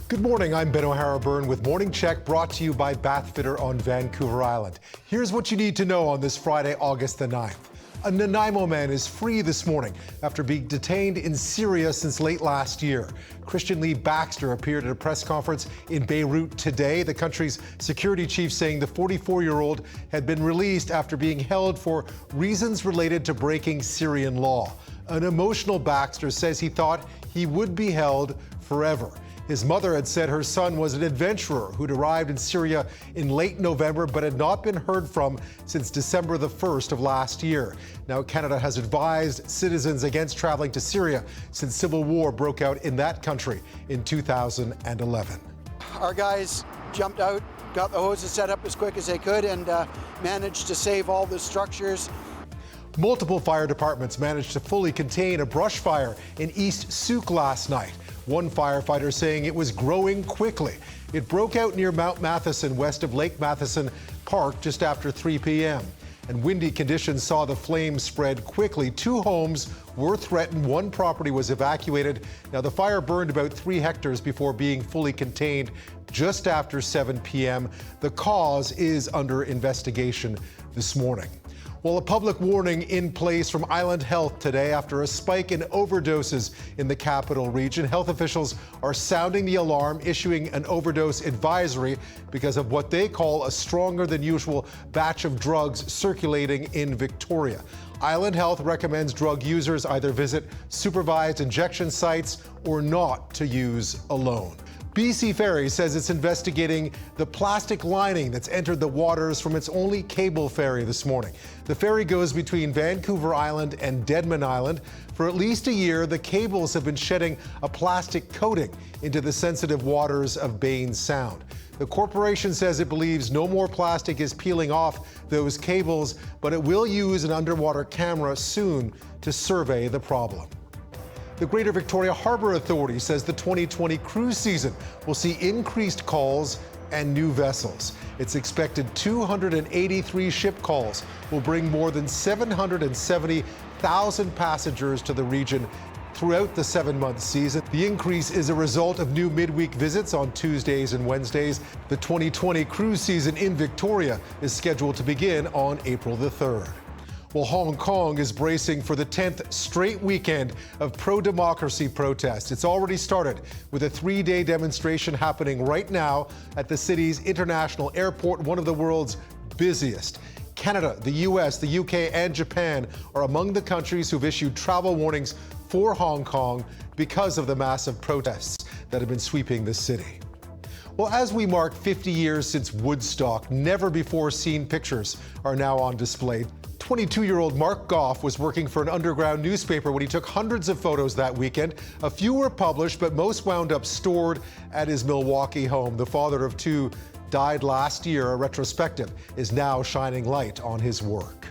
Good morning, I'm Ben O'Hara-Byrne with Morning Check, brought to you by Bathfitter on Vancouver Island. Here's what you need to know on this Friday, August the 9th. A Nanaimo man is free this morning after being detained in Syria since late last year. Christian Lee Baxter appeared at a press conference in Beirut today. The country's security chief saying the 44-year-old had been released after being held for reasons related to breaking Syrian law. An emotional Baxter says he thought he would be held forever. His mother had said her son was an adventurer who'd arrived in Syria in late November but had not been heard from since December the 1st of last year. Now, Canada has advised citizens against traveling to Syria since civil war broke out in that country in 2011. Our guys jumped out, got the hoses set up as quick as they could, and managed to save all the structures. Multiple fire departments managed to fully contain a brush fire in East Souk last night. One firefighter saying it was growing quickly. It broke out near Mount Matheson, west of Lake Matheson Park, just after 3 p.m. And windy conditions saw the flames spread quickly. 2 homes were threatened. 1 property was evacuated. Now, the fire burned about 3 hectares before being fully contained just after 7 p.m. The cause is under investigation this morning. Well, a public warning in place from Island Health today after a spike in overdoses in the capital region. Health officials are sounding the alarm, issuing an overdose advisory because of what they call a stronger than usual batch of drugs circulating in Victoria. Island Health recommends drug users either visit supervised injection sites or not to use alone. BC Ferry says it's investigating the plastic lining that's entered the waters from its only cable ferry this morning. The ferry goes between Vancouver Island and Deadman Island. For at least a year, the cables have been shedding a plastic coating into the sensitive waters of Baines Sound. The corporation says it believes no more plastic is peeling off those cables, but it will use an underwater camera soon to survey the problem. The Greater Victoria Harbour Authority says the 2020 cruise season will see increased calls and new vessels. It's expected 283 ship calls will bring more than 770,000 passengers to the region throughout the 7-month season. The increase is a result of new midweek visits on Tuesdays and Wednesdays. The 2020 cruise season in Victoria is scheduled to begin on April the 3rd. Well, Hong Kong is bracing for the 10th straight weekend of pro-democracy protests. It's already started with a 3-day demonstration happening right now at the city's international airport, one of the world's busiest. Canada, the US, the UK, and Japan are among the countries who've issued travel warnings for Hong Kong because of the massive protests that have been sweeping the city. Well, as we mark 50 years since Woodstock, never-before-seen pictures are now on display. 22-year-old Mark Goff was working for an underground newspaper when he took hundreds of photos that weekend. A few were published, but most wound up stored at his Milwaukee home. The father of 2 died last year. A retrospective is now shining light on his work.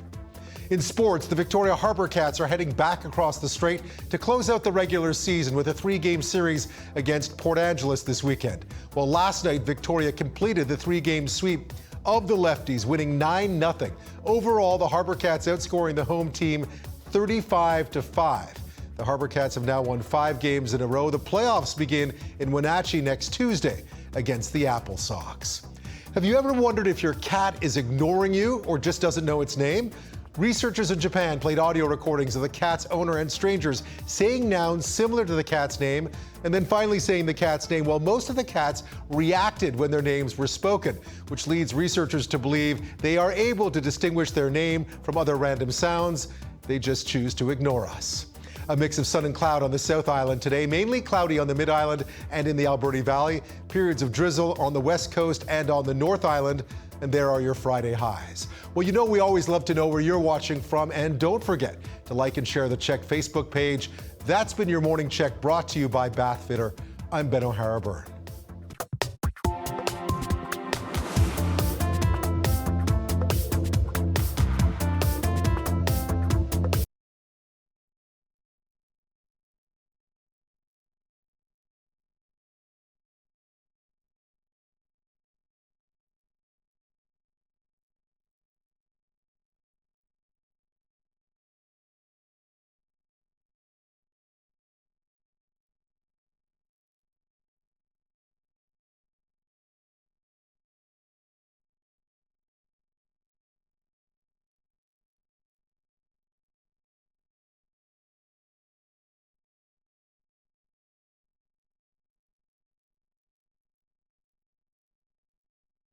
In sports, the Victoria Harbour Cats are heading back across the strait to close out the regular season with a 3-game series against Port Angeles this weekend. Well, last night, Victoria completed the 3-game sweep of the Lefties, winning 9-0. Overall, the Harbour Cats outscoring the home team 35-5. The Harbour Cats have now won 5 games in a row. The playoffs begin in Wenatchee next Tuesday against the Apple Sox. Have you ever wondered if your cat is ignoring you or just doesn't know its name? Researchers in Japan played audio recordings of the cat's owner and strangers saying nouns similar to the cat's name and then finally saying the cat's name. Well, most of the cats reacted when their names were spoken, which leads researchers to believe they are able to distinguish their name from other random sounds. They just choose to ignore us. A mix of sun and cloud on the South Island today, mainly cloudy on the Mid-Island and in the Alberta Valley. Periods of drizzle on the West Coast and on the North Island. And there are your Friday highs. Well, you know we always love to know where you're watching from, and don't forget to like and share the CHEK Facebook page. That's been your Morning Check, brought to you by Bathfitter. I'm Ben O'Hara-Byrne.